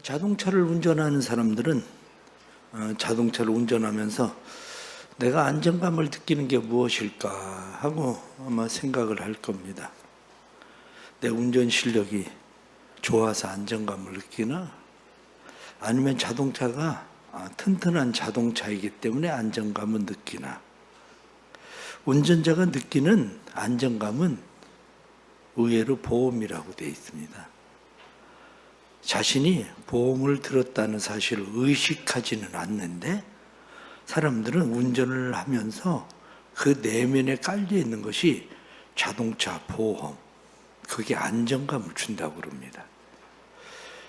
자동차를 운전하는 사람들은 자동차를 운전하면서 내가 안정감을 느끼는 게 무엇일까 하고 아마 생각을 할 겁니다. 내 운전 실력이 좋아서 안정감을 느끼나? 아니면 자동차가 튼튼한 자동차이기 때문에 안정감을 느끼나? 운전자가 느끼는 안정감은 의외로 보험이라고 되어 있습니다. 자신이 보험을 들었다는 사실을 의식하지는 않는데 사람들은 운전을 하면서 그 내면에 깔려 있는 것이 자동차 보험, 그게 안정감을 준다고 그럽니다.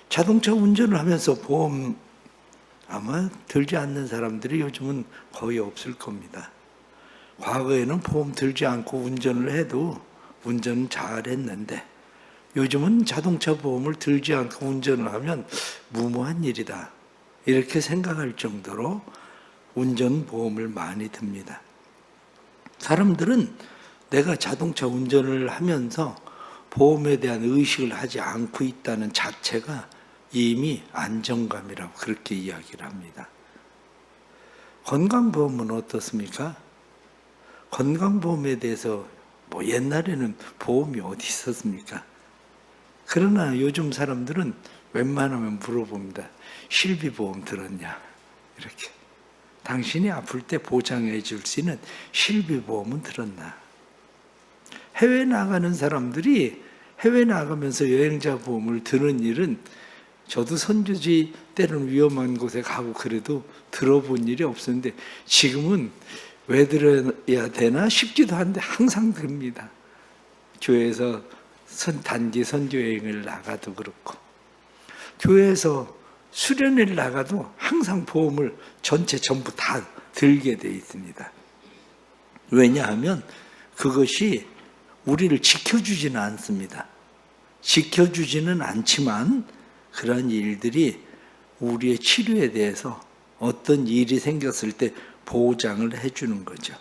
자동차 운전을 하면서 보험 아마 들지 않는 사람들이 요즘은 거의 없을 겁니다. 과거에는 보험 들지 않고 운전을 해도 운전은 잘했는데 요즘은 자동차 보험을 들지 않고 운전을 하면 무모한 일이다, 이렇게 생각할 정도로 운전보험을 많이 듭니다. 사람들은 내가 자동차 운전을 하면서 보험에 대한 의식을 하지 않고 있다는 자체가 이미 안정감이라고 그렇게 이야기를 합니다. 건강보험은 어떻습니까? 건강보험에 대해서 옛날에는 보험이 어디 있었습니까? 그러나 요즘 사람들은 웬만하면 물어봅니다. 실비보험 들었냐? 이렇게. 당신이 아플 때 보장해 줄 수 있는 실비보험은 들었나? 해외 나가는 사람들이 해외 나가면서 여행자 보험을 드는 일은 저도 선교지 때로는 위험한 곳에 가고 그래도 들어본 일이 없었는데 지금은 왜 들어야 되나 싶기도 한데 항상 듭니다. 교회에서 단기 선교여행을 나가도 그렇고 교회에서 수련회를 나가도 항상 보험을 전부 다 들게 돼 있습니다. 왜냐하면 그것이 우리를 지켜주지는 않습니다. 지켜주지는 않지만 그런 일들이 우리의 치료에 대해서 어떤 일이 생겼을 때 보장을 해주는 거죠.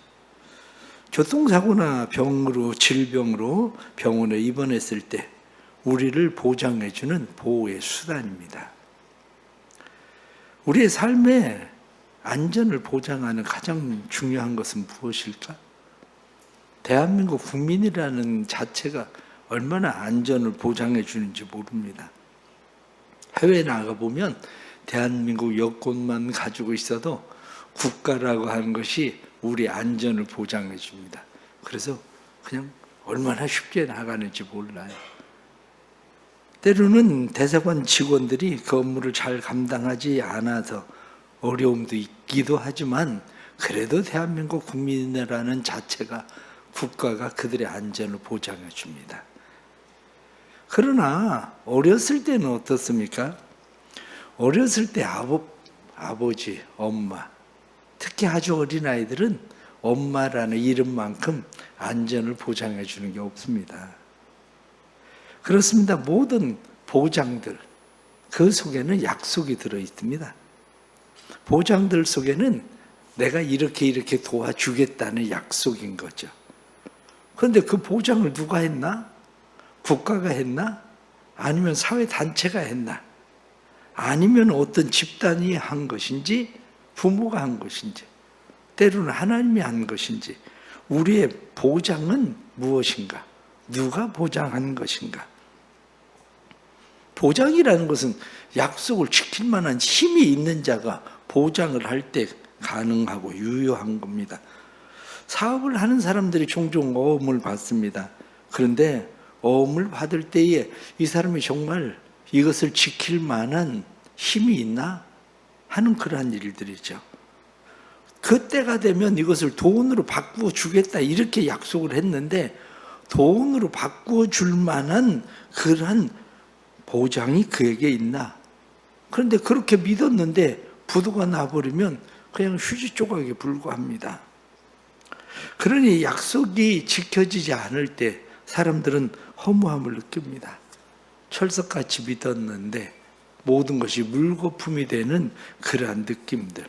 교통사고나 병으로, 질병으로 병원에 입원했을 때 우리를 보장해주는 보호의 수단입니다. 우리의 삶의 안전을 보장하는 가장 중요한 것은 무엇일까? 대한민국 국민이라는 자체가 얼마나 안전을 보장해 주는지 모릅니다. 해외에 나가보면 대한민국 여권만 가지고 있어도 국가라고 하는 것이 우리 안전을 보장해 줍니다. 그래서 그냥 얼마나 쉽게 나가는지 몰라요. 때로는 대사관 직원들이 그 업무를 잘 감당하지 않아서 어려움도 있기도 하지만 그래도 대한민국 국민이라는 자체가 국가가 그들의 안전을 보장해 줍니다. 그러나 어렸을 때는 어떻습니까? 어렸을 때 아버지, 엄마, 특히 아주 어린 아이들은 엄마라는 이름만큼 안전을 보장해 주는 게 없습니다. 그렇습니다. 모든 보장들, 그 속에는 약속이 들어 있습니다. 보장들 속에는 내가 이렇게 도와주겠다는 약속인 거죠. 그런데 그 보장을 누가 했나? 국가가 했나? 아니면 사회단체가 했나? 아니면 어떤 집단이 한 것인지, 부모가 한 것인지, 때로는 하나님이 한 것인지, 우리의 보장은 무엇인가? 누가 보장한 것인가? 보장이라는 것은 약속을 지킬 만한 힘이 있는 자가 보장을 할 때 가능하고 유효한 겁니다. 사업을 하는 사람들이 종종 어음을 받습니다. 그런데 어음을 받을 때에 이 사람이 정말 이것을 지킬 만한 힘이 있나 하는 그러한 일들이죠. 그때가 되면 이것을 돈으로 바꾸어 주겠다 이렇게 약속을 했는데 돈으로 바꾸어 줄 만한 그러한 보장이 그에게 있나? 그런데 그렇게 믿었는데 부도가 나버리면 그냥 휴지 조각에 불과합니다. 그러니 약속이 지켜지지 않을 때 사람들은 허무함을 느낍니다. 철석같이 믿었는데 모든 것이 물거품이 되는 그러한 느낌들.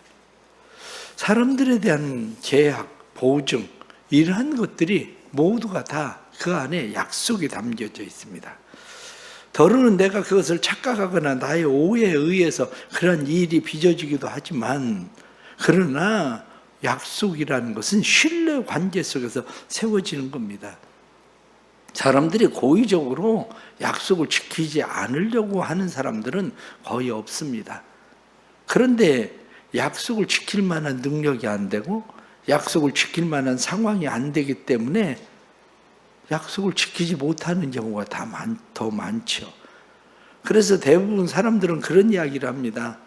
사람들에 대한 계약, 보증, 이러한 것들이 모두가 다 그 안에 약속이 담겨져 있습니다. 더러는 내가 그것을 착각하거나 나의 오해에 의해서 그런 일이 빚어지기도 하지만, 그러나 약속이라는 것은 신뢰 관계 속에서 세워지는 겁니다. 사람들이 고의적으로 약속을 지키지 않으려고 하는 사람들은 거의 없습니다. 그런데 약속을 지킬 만한 능력이 안 되고 약속을 지킬 만한 상황이 안 되기 때문에 약속을 지키지 못하는 경우가 더 많죠. 그래서 대부분 사람들은 그런 이야기를 합니다.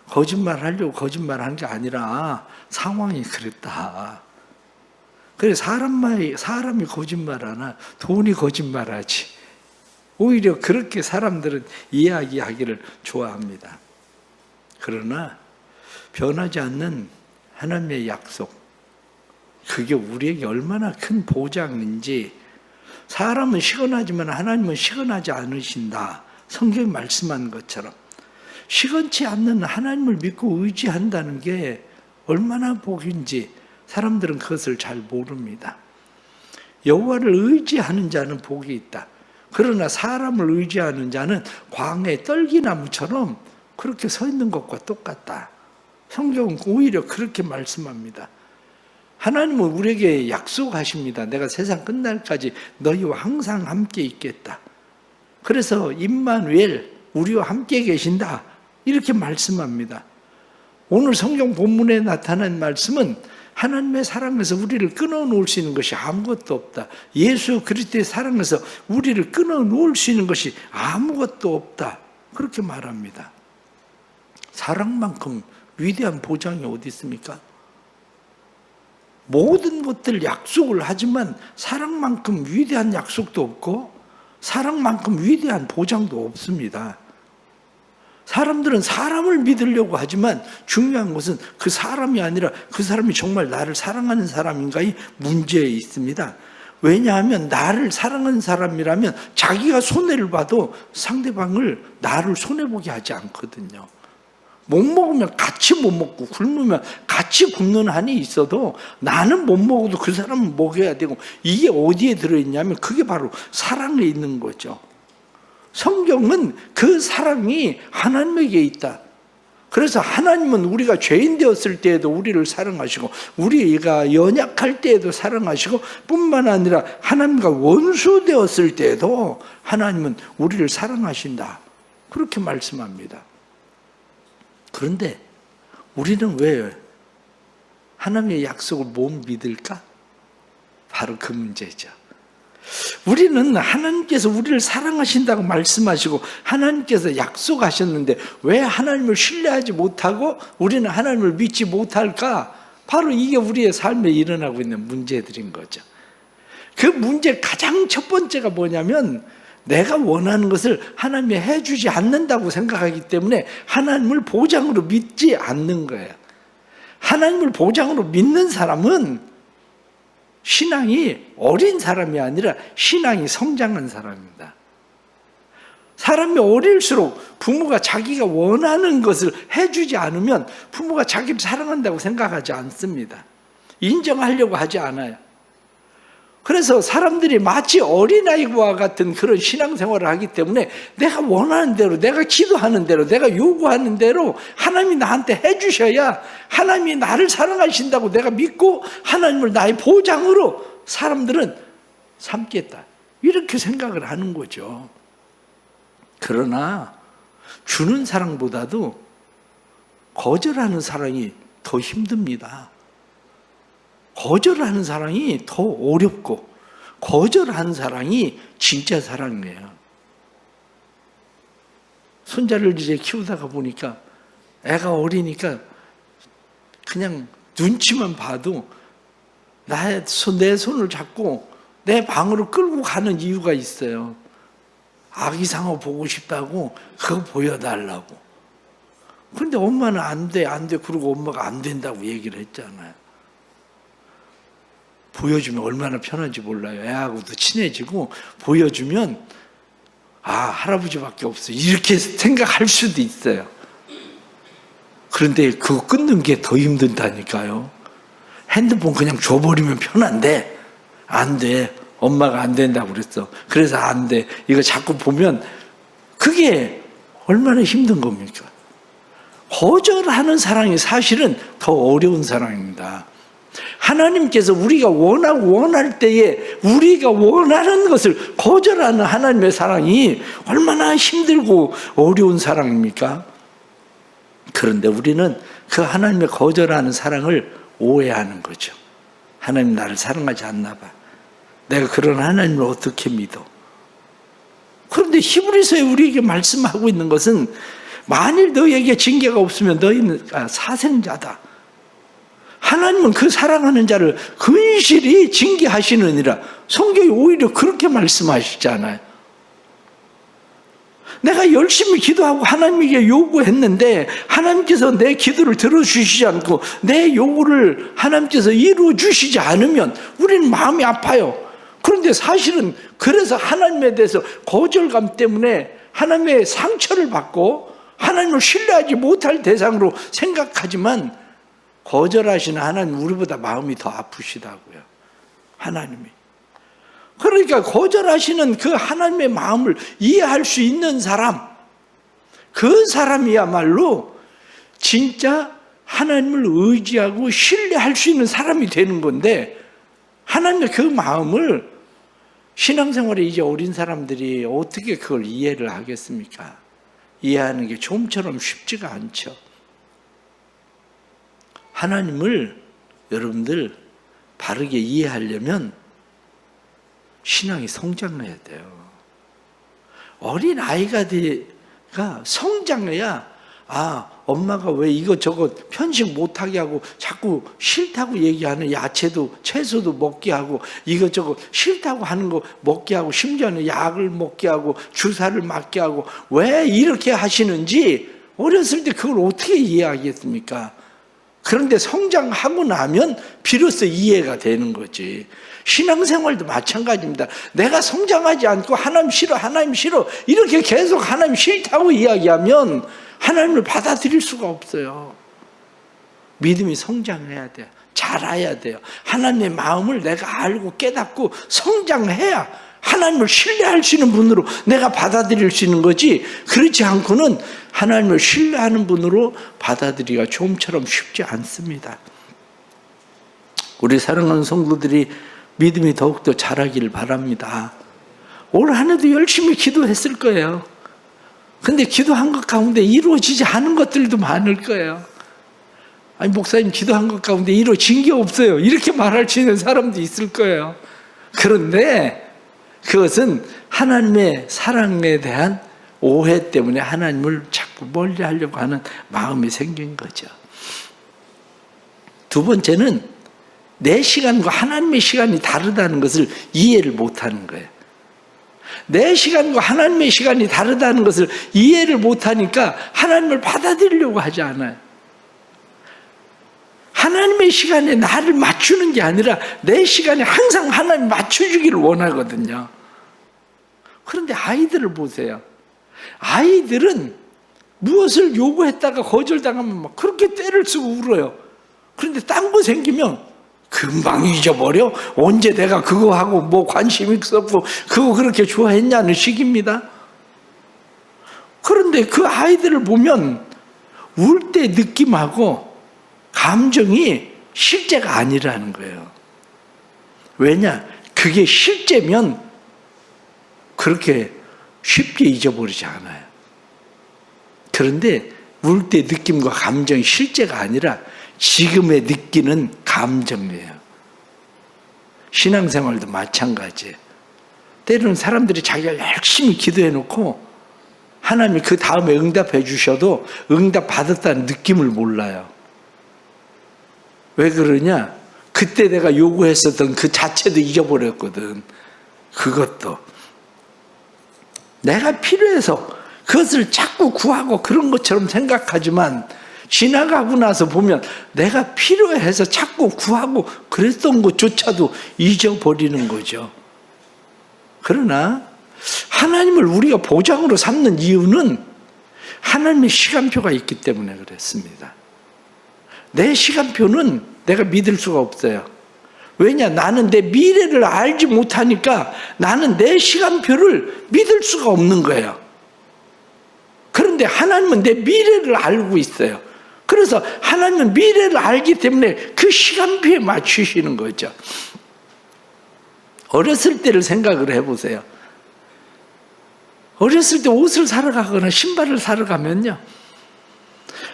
거짓말하려고 거짓말한 게 아니라 상황이 그랬다. 그래, 사람이 거짓말하나 돈이 거짓말하지. 오히려 그렇게 사람들은 이야기하기를 좋아합니다. 그러나 변하지 않는 하나님의 약속, 그게 우리에게 얼마나 큰 보장인지. 사람은 시건하지만 하나님은 시건하지 않으신다. 성경이 말씀한 것처럼 시건치 않는 하나님을 믿고 의지한다는 게 얼마나 복인지 사람들은 그것을 잘 모릅니다. 여호와를 의지하는 자는 복이 있다. 그러나 사람을 의지하는 자는 광야의 떨기나무처럼 그렇게 서 있는 것과 똑같다. 성경은 오히려 그렇게 말씀합니다. 하나님은 우리에게 약속하십니다. 내가 세상 끝날까지 너희와 항상 함께 있겠다. 그래서 임마누엘, 우리와 함께 계신다. 이렇게 말씀합니다. 오늘 성경 본문에 나타난 말씀은 하나님의 사랑에서 우리를 끊어놓을 수 있는 것이 아무것도 없다. 예수 그리스도의 사랑에서 우리를 끊어놓을 수 있는 것이 아무것도 없다. 그렇게 말합니다. 사랑만큼 위대한 보장이 어디 있습니까? 모든 것들 약속을 하지만 사랑만큼 위대한 약속도 없고 사랑만큼 위대한 보장도 없습니다. 사람들은 사람을 믿으려고 하지만 중요한 것은 그 사람이 아니라 그 사람이 정말 나를 사랑하는 사람인가의 문제에 있습니다. 왜냐하면 나를 사랑하는 사람이라면 자기가 손해를 봐도 상대방을 나를 손해보게 하지 않거든요. 못 먹으면 같이 못 먹고 굶으면 같이 굶는 한이 있어도 나는 못 먹어도 그 사람은 먹여야 되고, 이게 어디에 들어있냐면 그게 바로 사랑에 있는 거죠. 성경은 그 사랑이 하나님에게 있다. 그래서 하나님은 우리가 죄인 되었을 때에도 우리를 사랑하시고 우리가 연약할 때에도 사랑하시고 뿐만 아니라 하나님과 원수 되었을 때에도 하나님은 우리를 사랑하신다. 그렇게 말씀합니다. 그런데 우리는 왜 하나님의 약속을 못 믿을까? 바로 그 문제죠. 우리는 하나님께서 우리를 사랑하신다고 말씀하시고 하나님께서 약속하셨는데 왜 하나님을 신뢰하지 못하고 우리는 하나님을 믿지 못할까? 바로 이게 우리의 삶에 일어나고 있는 문제들인 거죠. 그 문제 가장 첫 번째가 뭐냐면 내가 원하는 것을 하나님이 해주지 않는다고 생각하기 때문에 하나님을 보장으로 믿지 않는 거예요. 하나님을 보장으로 믿는 사람은 신앙이 어린 사람이 아니라 신앙이 성장한 사람입니다. 사람이 어릴수록 부모가 자기가 원하는 것을 해주지 않으면 부모가 자기를 사랑한다고 생각하지 않습니다. 인정하려고 하지 않아요. 그래서 사람들이 마치 어린아이와 같은 그런 신앙생활을 하기 때문에 내가 원하는 대로, 내가 기도하는 대로, 내가 요구하는 대로 하나님이 나한테 해주셔야 하나님이 나를 사랑하신다고 내가 믿고 하나님을 나의 보장으로 사람들은 삼겠다. 이렇게 생각을 하는 거죠. 그러나 주는 사랑보다도 거절하는 사랑이 더 힘듭니다. 거절하는 사랑이 더 어렵고 거절하는 사랑이 진짜 사랑이에요. 손자를 이제 키우다가 보니까 애가 어리니까 그냥 눈치만 봐도 내 손을 잡고 내 방으로 끌고 가는 이유가 있어요. 아기상어 보고 싶다고 그거 보여달라고. 그런데 엄마는 안 돼, 안 돼. 그러고 엄마가 안 된다고 얘기를 했잖아요. 보여주면 얼마나 편한지 몰라요. 애하고도 친해지고 보여주면 할아버지밖에 없어 이렇게 생각할 수도 있어요. 그런데 그거 끊는 게 더 힘든다니까요. 핸드폰 그냥 줘버리면 편한데 안 돼. 엄마가 안 된다고 그랬어. 그래서 안 돼. 이거 자꾸 보면 그게 얼마나 힘든 겁니까? 거절하는 사랑이 사실은 더 어려운 사랑입니다. 하나님께서 우리가 원할 때에 우리가 원하는 것을 거절하는 하나님의 사랑이 얼마나 힘들고 어려운 사랑입니까? 그런데 우리는 그 하나님의 거절하는 사랑을 오해하는 거죠. 하나님 나를 사랑하지 않나 봐. 내가 그런 하나님을 어떻게 믿어? 그런데 히브리서에 우리에게 말씀하고 있는 것은 만일 너희에게 징계가 없으면 너희는 사생자다. 하나님은 그 사랑하는 자를 근실히 징계하시느니라. 성경이 오히려 그렇게 말씀하시잖아요. 내가 열심히 기도하고 하나님에게 요구했는데 하나님께서 내 기도를 들어주시지 않고 내 요구를 하나님께서 이루어주시지 않으면 우리는 마음이 아파요. 그런데 사실은 그래서 하나님에 대해서 거절감 때문에 하나님의 상처를 받고 하나님을 신뢰하지 못할 대상으로 생각하지만 거절하시는 하나님 우리보다 마음이 더 아프시다고요. 하나님이. 그러니까 거절하시는 그 하나님의 마음을 이해할 수 있는 사람, 그 사람이야말로 진짜 하나님을 의지하고 신뢰할 수 있는 사람이 되는 건데 하나님의 그 마음을 신앙생활에 이제 어린 사람들이 어떻게 그걸 이해를 하겠습니까? 이해하는 게 좀처럼 쉽지가 않죠. 하나님을 여러분들 바르게 이해하려면 신앙이 성장해야 돼요. 어린 아이가 성장해야 엄마가 왜 이것저것 편식 못하게 하고 자꾸 싫다고 얘기하는 야채도 채소도 먹게 하고 이것저것 싫다고 하는 거 먹게 하고 심지어는 약을 먹게 하고 주사를 맞게 하고 왜 이렇게 하시는지 어렸을 때 그걸 어떻게 이해하겠습니까? 그런데 성장하고 나면 비로소 이해가 되는 거지. 신앙생활도 마찬가지입니다. 내가 성장하지 않고 하나님 싫어 이렇게 계속 하나님 싫다고 이야기하면 하나님을 받아들일 수가 없어요. 믿음이 성장해야 돼요. 자라야 돼요. 하나님의 마음을 내가 알고 깨닫고 성장해야 하나님을 신뢰할 수 있는 분으로 내가 받아들일 수 있는 거지, 그렇지 않고는 하나님을 신뢰하는 분으로 받아들이기가 좀처럼 쉽지 않습니다. 우리 사랑하는 성도들이 믿음이 더욱더 자라기를 바랍니다. 올 한 해도 열심히 기도했을 거예요. 근데 기도한 것 가운데 이루어지지 않은 것들도 많을 거예요. 아니, 목사님 기도한 것 가운데 이루어진 게 없어요. 이렇게 말할 수 있는 사람도 있을 거예요. 그런데 그것은 하나님의 사랑에 대한 오해 때문에 하나님을 자꾸 멀리 하려고 하는 마음이 생긴 거죠. 두 번째는 내 시간과 하나님의 시간이 다르다는 것을 이해를 못하는 거예요. 내 시간과 하나님의 시간이 다르다는 것을 이해를 못하니까 하나님을 받아들이려고 하지 않아요. 하나님의 시간에 나를 맞추는 게 아니라 내 시간에 항상 하나님 맞춰주기를 원하거든요. 그런데 아이들을 보세요. 아이들은 무엇을 요구했다가 거절당하면 막 그렇게 떼를 쓰고 울어요. 그런데 딴 거 생기면 금방 잊어버려? 언제 내가 그거 하고 뭐 관심 있었고 그거 그렇게 좋아했냐는 식입니다. 그런데 그 아이들을 보면 울 때 느낌하고 감정이 실제가 아니라는 거예요. 왜냐? 그게 실제면 그렇게 쉽게 잊어버리지 않아요. 그런데 울 때 느낌과 감정이 실제가 아니라 지금에 느끼는 감정이에요. 신앙생활도 마찬가지예요. 때로는 사람들이 자기가 열심히 기도해놓고 하나님이 그 다음에 응답해 주셔도 응답 받았다는 느낌을 몰라요. 왜 그러냐? 그때 내가 요구했었던 그 자체도 잊어버렸거든. 그것도 내가 필요해서 그것을 자꾸 구하고 그런 것처럼 생각하지만 지나가고 나서 보면 내가 필요해서 자꾸 구하고 그랬던 것조차도 잊어버리는 거죠. 그러나 하나님을 우리가 보장으로 삼는 이유는 하나님의 시간표가 있기 때문에 그렇습니다. 내 시간표는 내가 믿을 수가 없어요. 왜냐? 나는 내 미래를 알지 못하니까 나는 내 시간표를 믿을 수가 없는 거예요. 그런데 하나님은 내 미래를 알고 있어요. 그래서 하나님은 미래를 알기 때문에 그 시간표에 맞추시는 거죠. 어렸을 때를 생각을 해보세요. 어렸을 때 옷을 사러 가거나 신발을 사러 가면요,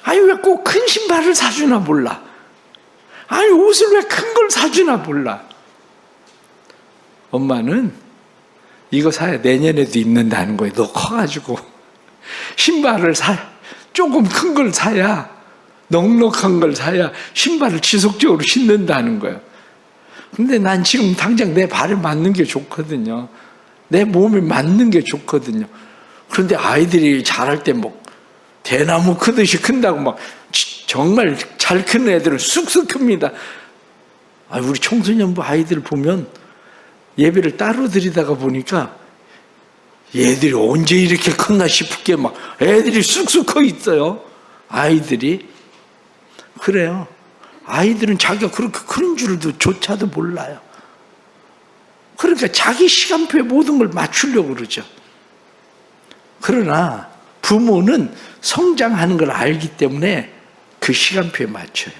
아니 왜 꼭 큰 신발을 사주나 몰라. 아니 옷을 왜 큰 걸 사주나 몰라. 엄마는 이거 사야 내년에도 입는다는 거예요. 너 커가지고 신발을 조금 큰 걸 사야, 넉넉한 걸 사야 신발을 지속적으로 신는다는 거예요. 근데 난 지금 당장 내 발에 맞는 게 좋거든요. 내 몸에 맞는 게 좋거든요. 그런데 아이들이 자랄 때 뭐 대나무 크듯이 큰다고 막 정말 잘 큰 애들은 쑥쑥 큽니다. 우리 청소년부 아이들 보면 예배를 따로 드리다가 보니까 얘들이 언제 이렇게 컸나 싶게 막 애들이 쑥쑥 커 있어요. 아이들이. 그래요. 아이들은 자기가 그렇게 큰 줄도 조차도 몰라요. 그러니까 자기 시간표에 모든 걸 맞추려고 그러죠. 그러나 부모는 성장하는 걸 알기 때문에 그 시간표에 맞춰요.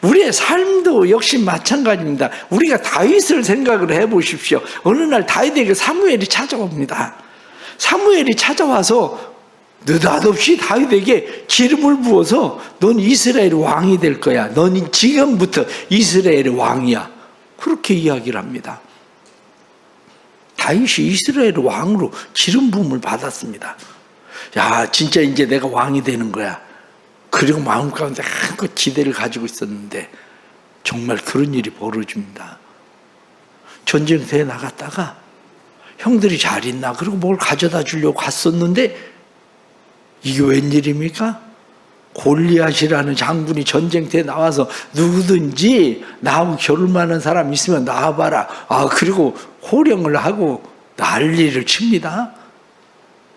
우리의 삶도 역시 마찬가지입니다. 우리가 다윗을 생각을 해보십시오. 어느 날 다윗에게 사무엘이 찾아옵니다. 사무엘이 찾아와서 느닷없이 다윗에게 기름을 부어서 넌 이스라엘 왕이 될 거야. 넌 지금부터 이스라엘의 왕이야. 그렇게 이야기를 합니다. 다윗이 이스라엘 왕으로 기름 부음을 받았습니다. 야, 진짜 이제 내가 왕이 되는 거야. 그리고 마음 가운데 한껏 기대를 가지고 있었는데 정말 그런 일이 벌어집니다. 전쟁터에 나갔다가 형들이 잘 있나 그리고 뭘 가져다 주려고 갔었는데 이게 웬일입니까? 골리앗이라는 장군이 전쟁터에 나와서 누구든지 나하고 겨룰만한 사람 있으면 나와봐라. 그리고 호령을 하고 난리를 칩니다.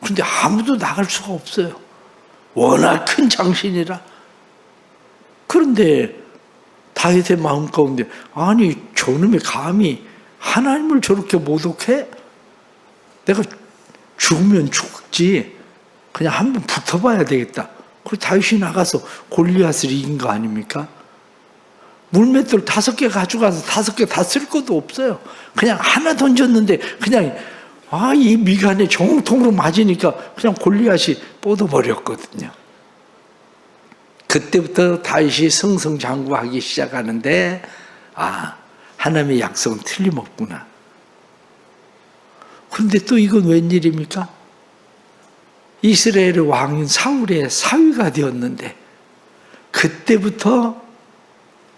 그런데 아무도 나갈 수가 없어요. 워낙 큰 장신이라. 그런데 다윗의 마음 가운데 아니 저놈이 감히 하나님을 저렇게 모독해? 내가 죽으면 죽지. 그냥 한번 붙어봐야 되겠다. 그리고 다윗이 나가서 골리앗을 이긴 거 아닙니까? 물맷돌 5개 가져가서 5개 다 쓸 것도 없어요. 그냥 하나 던졌는데 그냥 이 미간에 정통으로 맞으니까 그냥 골리앗이 뻗어버렸거든요. 그때부터 다윗이 승승장구하기 시작하는데 하나님의 약속은 틀림없구나. 그런데 또 이건 웬일입니까? 이스라엘의 왕인 사울의 사위가 되었는데 그때부터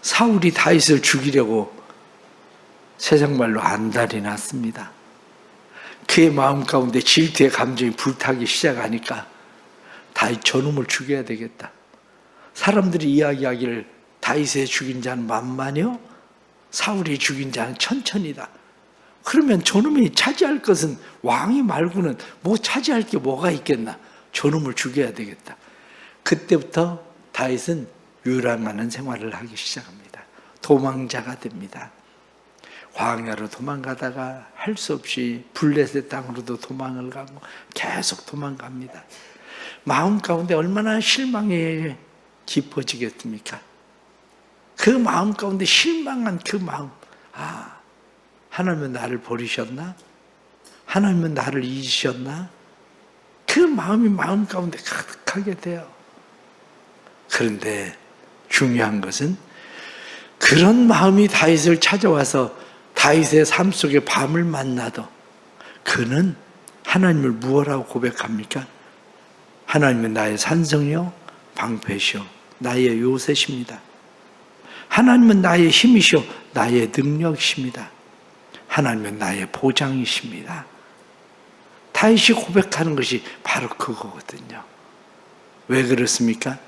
사울이 다윗을 죽이려고 세상말로 안달이 났습니다. 그의 마음 가운데 질투의 감정이 불타기 시작하니까 다윗 저놈을 죽여야 되겠다. 사람들이 이야기하기를 다윗의 죽인 자는 만만이요 사울이 죽인 자는 천천이다. 그러면 저놈이 차지할 것은 왕이 말고는 뭐 차지할 게 뭐가 있겠나. 저놈을 죽여야 되겠다. 그때부터 다윗은 유랑하는 생활을 하기 시작합니다. 도망자가 됩니다. 광야로 도망가다가 할 수 없이 블레셋 땅으로도 도망을 가고 계속 도망갑니다. 마음 가운데 얼마나 실망이 깊어지겠습니까? 그 마음 가운데 실망한 그 마음, 하나님은 나를 버리셨나? 하나님은 나를 잊으셨나? 그 마음이 마음 가운데 가득하게 돼요. 그런데 중요한 것은 그런 마음이 다윗을 찾아와서 다윗의 삶 속에 밤을 만나도 그는 하나님을 무엇라고 고백합니까? 하나님은 나의 산성이요 방패시요 나의 요새십니다. 하나님은 나의 힘이시요 나의 능력이십니다. 하나님은 나의 보장이십니다. 다윗이 고백하는 것이 바로 그거거든요. 왜 그렇습니까?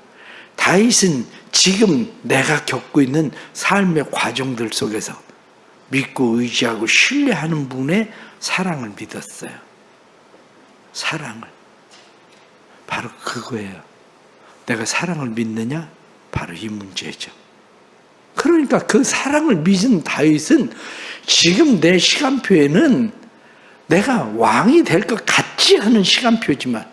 다윗은 지금 내가 겪고 있는 삶의 과정들 속에서 믿고 의지하고 신뢰하는 분의 사랑을 믿었어요. 사랑을. 바로 그거예요. 내가 사랑을 믿느냐? 바로 이 문제죠. 그러니까 그 사랑을 믿은 다윗은 지금 내 시간표에는 내가 왕이 될 것 같지 않은 시간표지만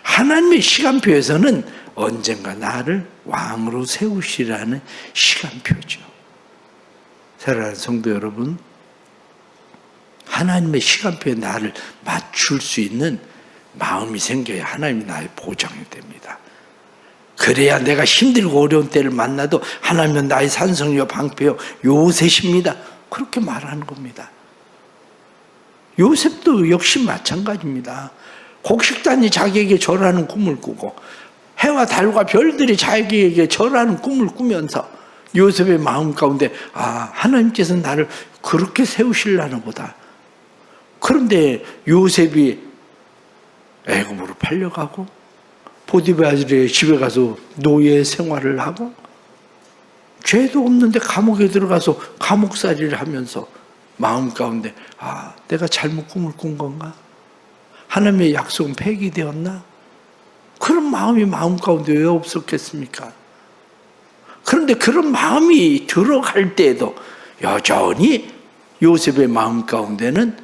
하나님의 시간표에서는 언젠가 나를 왕으로 세우시라는 시간표죠. 사랑하는 성도 여러분, 하나님의 시간표에 나를 맞출 수 있는 마음이 생겨야 하나님이 나의 보장이 됩니다. 그래야 내가 힘들고 어려운 때를 만나도 하나님은 나의 산성이요 방패요 요셉입니다. 그렇게 말하는 겁니다. 요셉도 역시 마찬가지입니다. 곡식단이 자기에게 절하는 꿈을 꾸고 해와 달과 별들이 자기에게 절하는 꿈을 꾸면서 요셉의 마음 가운데 하나님께서 나를 그렇게 세우시려나 보다. 그런데 요셉이 애굽으로 팔려가고 보디발의 집에 가서 노예 생활을 하고 죄도 없는데 감옥에 들어가서 감옥살이를 하면서 마음 가운데 내가 잘못 꿈을 꾼 건가? 하나님의 약속은 폐기되었나? 그런 마음이 마음 가운데 왜 없었겠습니까? 그런데 그런 마음이 들어갈 때에도 여전히 요셉의 마음 가운데는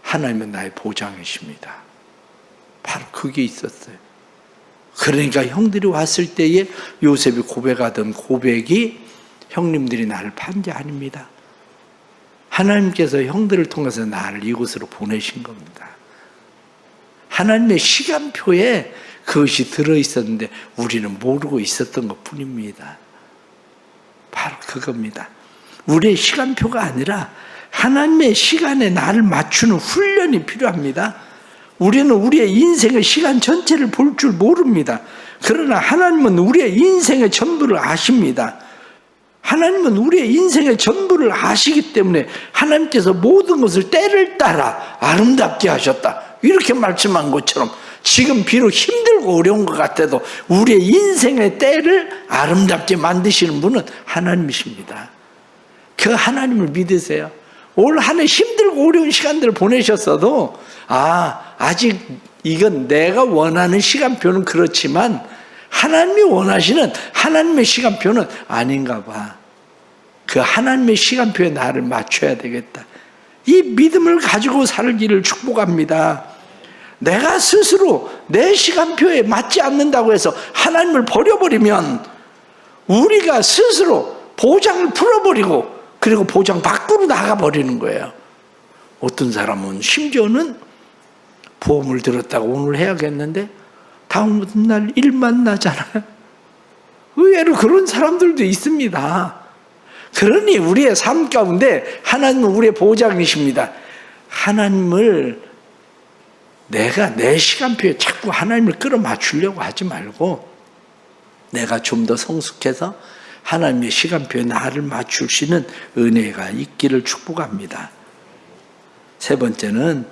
하나님은 나의 보장이십니다. 바로 그게 있었어요. 그러니까 형들이 왔을 때에 요셉이 고백하던 고백이 형님들이 나를 판 자 아닙니다. 하나님께서 형들을 통해서 나를 이곳으로 보내신 겁니다. 하나님의 시간표에 그것이 들어있었는데 우리는 모르고 있었던 것 뿐입니다. 바로 그겁니다. 우리의 시간표가 아니라 하나님의 시간에 나를 맞추는 훈련이 필요합니다. 우리는 우리의 인생의 시간 전체를 볼 줄 모릅니다. 그러나 하나님은 우리의 인생의 전부를 아십니다. 하나님은 우리의 인생의 전부를 아시기 때문에 하나님께서 모든 것을 때를 따라 아름답게 하셨다. 이렇게 말씀한 것처럼 지금 비록 힘들고 어려운 것 같아도 우리의 인생의 때를 아름답게 만드시는 분은 하나님이십니다. 그 하나님을 믿으세요. 올 한 해 힘들고 어려운 시간들을 보내셨어도 아직 이건 내가 원하는 시간표는 그렇지만 하나님이 원하시는 하나님의 시간표는 아닌가 봐. 그 하나님의 시간표에 나를 맞춰야 되겠다. 이 믿음을 가지고 살기를 축복합니다. 내가 스스로 내 시간표에 맞지 않는다고 해서 하나님을 버려버리면 우리가 스스로 보장을 풀어버리고 그리고 보장 밖으로 나가버리는 거예요. 어떤 사람은 심지어는 보험을 들었다고 오늘 해야겠는데 다음 날 일 만나잖아요. 의외로 그런 사람들도 있습니다. 그러니 우리의 삶 가운데 하나님은 우리의 보장이십니다. 하나님을 내가 내 시간표에 자꾸 하나님을 끌어맞추려고 하지 말고 내가 좀 더 성숙해서 하나님의 시간표에 나를 맞추시는 은혜가 있기를 축복합니다. 세 번째는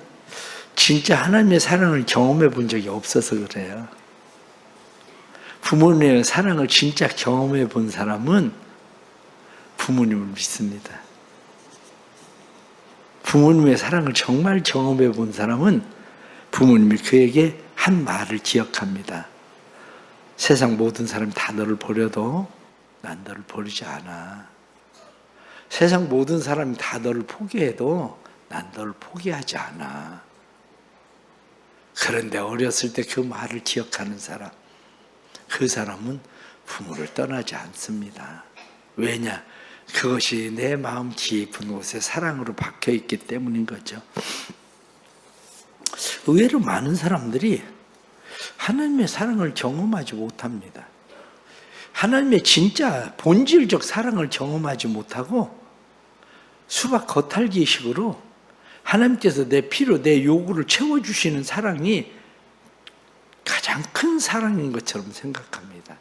진짜 하나님의 사랑을 경험해 본 적이 없어서 그래요. 부모님의 사랑을 진짜 경험해 본 사람은 부모님을 믿습니다. 부모님의 사랑을 정말 경험해 본 사람은 부모님이 그에게 한 말을 기억합니다. 세상 모든 사람이 다 너를 버려도 난 너를 버리지 않아. 세상 모든 사람이 다 너를 포기해도 난 너를 포기하지 않아. 그런데 어렸을 때 그 말을 기억하는 사람, 그 사람은 부모를 떠나지 않습니다. 왜냐? 그것이 내 마음 깊은 곳에 사랑으로 박혀있기 때문인 거죠. 의외로 많은 사람들이 하나님의 사랑을 경험하지 못합니다. 하나님의 진짜 본질적 사랑을 경험하지 못하고 수박 겉핥기식으로 하나님께서 내 필요, 내 요구를 채워주시는 사랑이 가장 큰 사랑인 것처럼 생각합니다.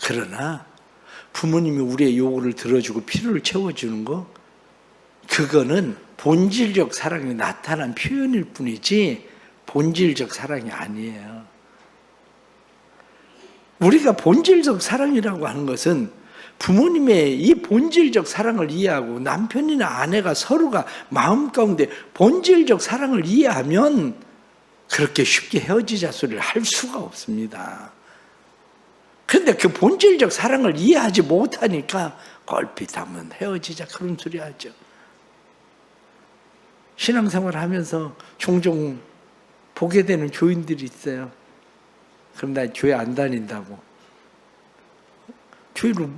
그러나 부모님이 우리의 요구를 들어주고 필요를 채워주는 거, 그거는 본질적 사랑이 나타난 표현일 뿐이지 본질적 사랑이 아니에요. 우리가 본질적 사랑이라고 하는 것은 부모님의 이 본질적 사랑을 이해하고 남편이나 아내가 서로가 마음 가운데 본질적 사랑을 이해하면 그렇게 쉽게 헤어지자 소리를 할 수가 없습니다. 그런데 그 본질적 사랑을 이해하지 못하니까 걸핏하면 헤어지자 그런 소리 하죠. 신앙생활 하면서 종종 보게 되는 교인들이 있어요. 그럼 나 교회 안 다닌다고. 교회를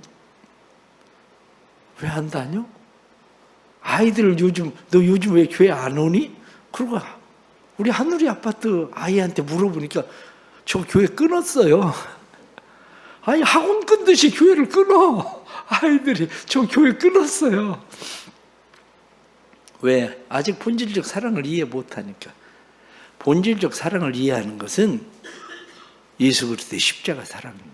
왜 안 다녀? 아이들 너 요즘 왜 교회 안 오니? 그러고 우리 하늘이 아파트 아이한테 물어보니까 저 교회 끊었어요. 아니 학원 끊듯이 교회를 끊어. 아이들이 저 교회 끊었어요. 왜? 아직 본질적 사랑을 이해 못하니까. 본질적 사랑을 이해하는 것은 예수 그리스도의 십자가 사랑입니다.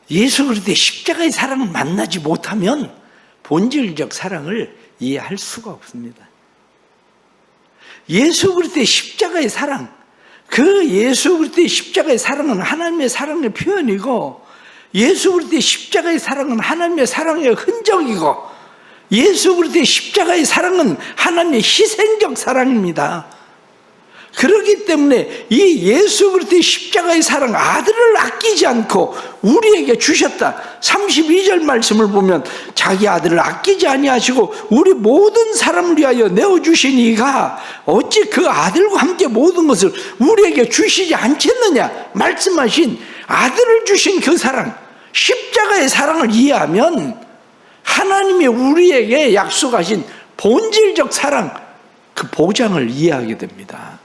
예수 그리스도의 십자가의 사랑을 만나지 못하면 본질적 사랑을 이해할 수가 없습니다. 예수 그리스도의 십자가의 사랑, 그 예수 그리스도의 십자가의 사랑은 하나님의 사랑의 표현이고, 예수 그리스도의 십자가의 사랑은 하나님의 사랑의 흔적이고, 예수 그리스도의 십자가의 사랑은 하나님의 희생적 사랑입니다. 그렇기 때문에 이 예수 그리스도의 십자가의 사랑, 아들을 아끼지 않고 우리에게 주셨다. 32절 말씀을 보면 자기 아들을 아끼지 아니하시고 우리 모든 사람을 위하여 내어주신 이가 어찌 그 아들과 함께 모든 것을 우리에게 주시지 않겠느냐 말씀하신 아들을 주신 그 사랑, 십자가의 사랑을 이해하면 하나님이 우리에게 약속하신 본질적 사랑, 그 보장을 이해하게 됩니다.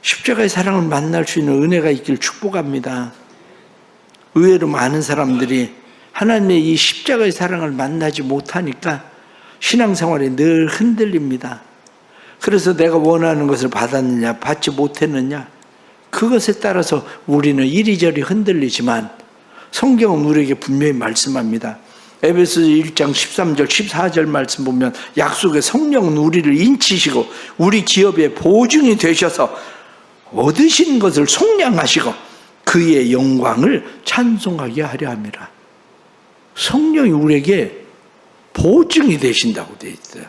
십자가의 사랑을 만날 수 있는 은혜가 있길 축복합니다. 의외로 많은 사람들이 하나님의 이 십자가의 사랑을 만나지 못하니까 신앙생활에 늘 흔들립니다. 그래서 내가 원하는 것을 받았느냐 받지 못했느냐, 그것에 따라서 우리는 이리저리 흔들리지만 성경은 우리에게 분명히 말씀합니다. 에베소서 1장 13절 14절 말씀 보면 약속의 성령은 우리를 인치시고 우리 기업의 보증이 되셔서 얻으신 것을 속량하시고 그의 영광을 찬송하게 하려 함이라. 성령이 우리에게 보증이 되신다고 되어 있어요.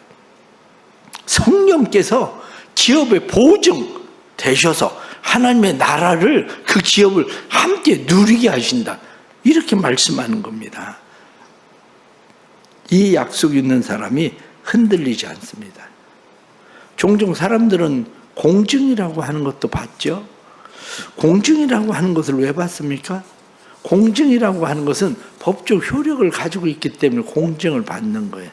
성령께서 기업의 보증 되셔서 하나님의 나라를, 그 기업을 함께 누리게 하신다, 이렇게 말씀하는 겁니다. 이 약속이 있는 사람이 흔들리지 않습니다. 종종 사람들은 공증이라고 하는 것도 봤죠. 공증이라고 하는 것을 왜 봤습니까? 공증이라고 하는 것은 법적 효력을 가지고 있기 때문에 공증을 받는 거예요.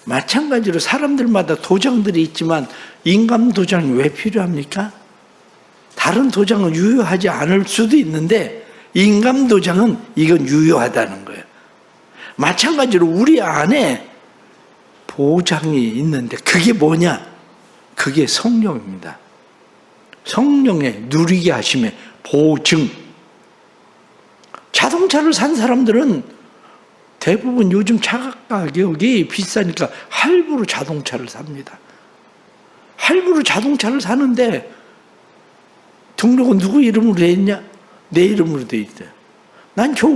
마찬가지로 사람들마다 도장들이 있지만 인감 도장이 왜 필요합니까? 다른 도장은 유효하지 않을 수도 있는데 인감 도장은 이건 유효하다는 거예요. 마찬가지로 우리 안에 보장이 있는데 그게 뭐냐? 그게 성령입니다. 성령의 누리게 하심의 보증. 자동차를 산 사람들은 대부분 요즘 차 가격이 비싸니까 할부로 자동차를 삽니다. 할부로 자동차를 사는데 등록은 누구 이름으로 돼 있냐? 내 이름으로 돼 있어요. 난 저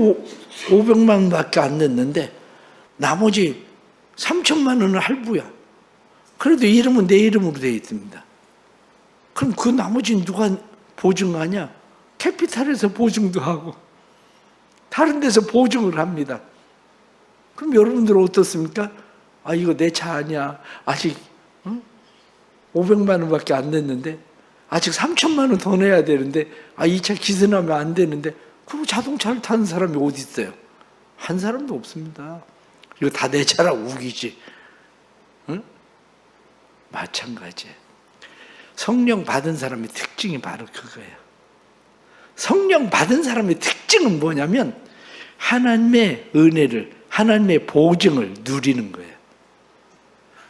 500만 원밖에 안 냈는데 나머지 3천만 원은 할부야. 그래도 이름은 내 이름으로 되어 있습니다. 그럼 그 나머지는 누가 보증하냐? 캐피탈에서 보증도 하고 다른 데서 보증을 합니다. 그럼 여러분들은 어떻습니까? 아, 이거 내 차 아니야. 아직 500만 원밖에 안 냈는데, 아직 3천만 원 더 내야 되는데, 아, 이 차 기선하면 안 되는데, 그리고 자동차를 타는 사람이 어디 있어요? 한 사람도 없습니다. 이거 다 내 차라 우기지. 응? 마찬가지예요. 성령 받은 사람의 특징이 바로 그거예요. 성령 받은 사람의 특징은 뭐냐면 하나님의 은혜를, 하나님의 보증을 누리는 거예요.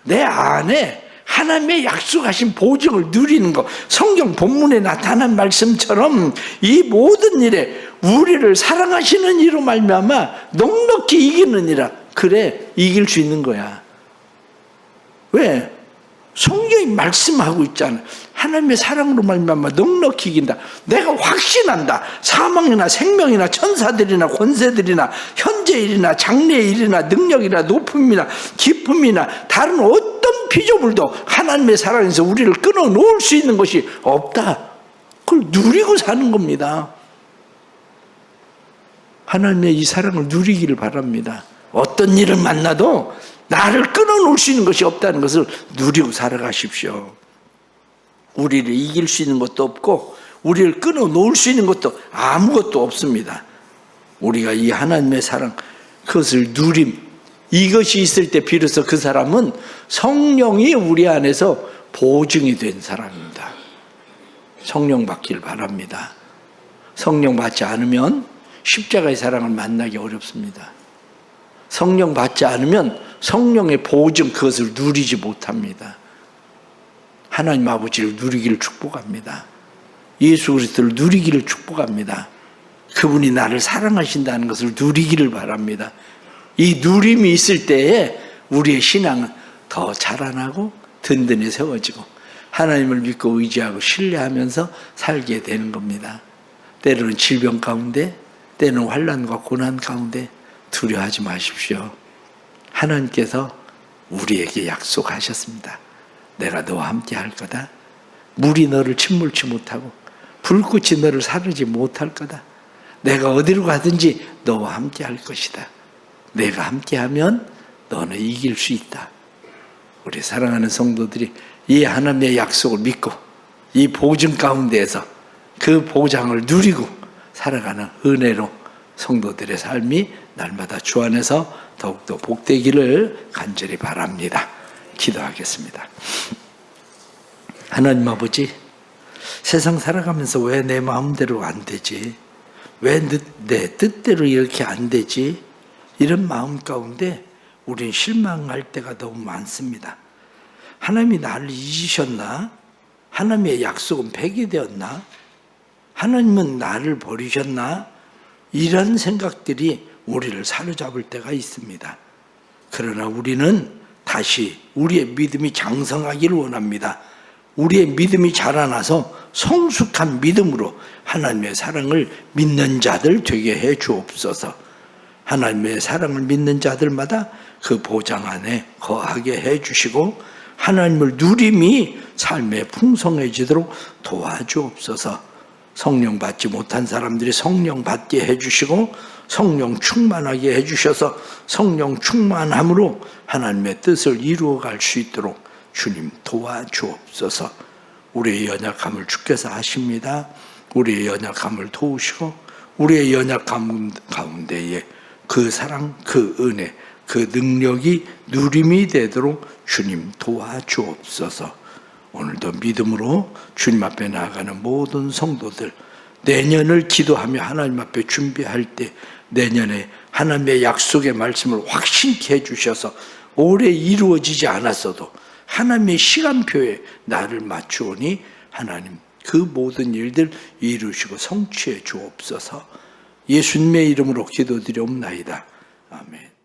내 안에 하나님의 약속하신 보증을 누리는 것. 성경 본문에 나타난 말씀처럼 이 모든 일에 우리를 사랑하시는 이로 말미암아 넉넉히 이기느니라. 그래, 이길 수 있는 거야. 왜? 성경이 말씀하고 있잖아. 하나님의 사랑으로 말미암아 넉넉히 이긴다. 내가 확신한다. 사망이나 생명이나 천사들이나 권세들이나 현재 일이나 장래의 일이나 능력이나 높음이나 깊음이나 다른 어떤 피조물도 하나님의 사랑에서 우리를 끊어놓을 수 있는 것이 없다. 그걸 누리고 사는 겁니다. 하나님의 이 사랑을 누리기를 바랍니다. 어떤 일을 만나도 나를 끊어놓을 수 있는 것이 없다는 것을 누리고 살아가십시오. 우리를 이길 수 있는 것도 없고 우리를 끊어놓을 수 있는 것도 아무것도 없습니다. 우리가 이 하나님의 사랑, 그것을 누림, 이것이 있을 때 비로소 그 사람은 성령이 우리 안에서 보증이 된 사람입니다. 성령 받기를 바랍니다. 성령 받지 않으면 십자가의 사랑을 만나기 어렵습니다. 성령 받지 않으면 성령의 보증, 그것을 누리지 못합니다. 하나님 아버지를 누리기를 축복합니다. 예수 그리스도를 누리기를 축복합니다. 그분이 나를 사랑하신다는 것을 누리기를 바랍니다. 이 누림이 있을 때에 우리의 신앙은 더 자라나고 든든히 세워지고 하나님을 믿고 의지하고 신뢰하면서 살게 되는 겁니다. 때로는 질병 가운데, 때로는 환난과 고난 가운데 두려워하지 마십시오. 하나님께서 우리에게 약속하셨습니다. 내가 너와 함께 할 거다. 물이 너를 침몰치 못하고 불꽃이 너를 사르지 못할 거다. 내가 어디로 가든지 너와 함께 할 것이다. 내가 함께하면 너는 이길 수 있다. 우리 사랑하는 성도들이 이 하나님의 약속을 믿고 이 보증 가운데에서 그 보장을 누리고 살아가는 은혜로 성도들의 삶이 날마다 주 안에서 더욱더 복되기를 간절히 바랍니다. 기도하겠습니다. 하나님 아버지, 세상 살아가면서 왜 내 마음대로 안 되지? 왜 내 뜻대로 이렇게 안 되지? 이런 마음 가운데 우린 실망할 때가 너무 많습니다. 하나님이 나를 잊으셨나? 하나님의 약속은 폐기되었나? 하나님은 나를 버리셨나? 이런 생각들이 우리를 사로잡을 때가 있습니다. 그러나 우리는 다시 우리의 믿음이 장성하기를 원합니다. 우리의 믿음이 자라나서 성숙한 믿음으로 하나님의 사랑을 믿는 자들 되게 해 주옵소서. 하나님의 사랑을 믿는 자들마다 그 보장 안에 거하게 해 주시고 하나님을 누림이 삶에 풍성해지도록 도와주옵소서. 성령 받지 못한 사람들이 성령 받게 해 주시고 성령 충만하게 해 주셔서 성령 충만함으로 하나님의 뜻을 이루어갈 수 있도록 주님 도와주옵소서. 우리의 연약함을 주께서 아십니다. 우리의 연약함을 도우시고 우리의 연약함 가운데에 그 사랑, 그 은혜, 그 능력이 누림이 되도록 주님 도와주옵소서. 오늘도 믿음으로 주님 앞에 나아가는 모든 성도들, 내년을 기도하며 하나님 앞에 준비할 때 내년에 하나님의 약속의 말씀을 확신케 해주셔서 올해 이루어지지 않았어도 하나님의 시간표에 나를 맞추오니 하나님 그 모든 일들 이루시고 성취해 주옵소서. 예수님의 이름으로 기도드리옵나이다. 아멘.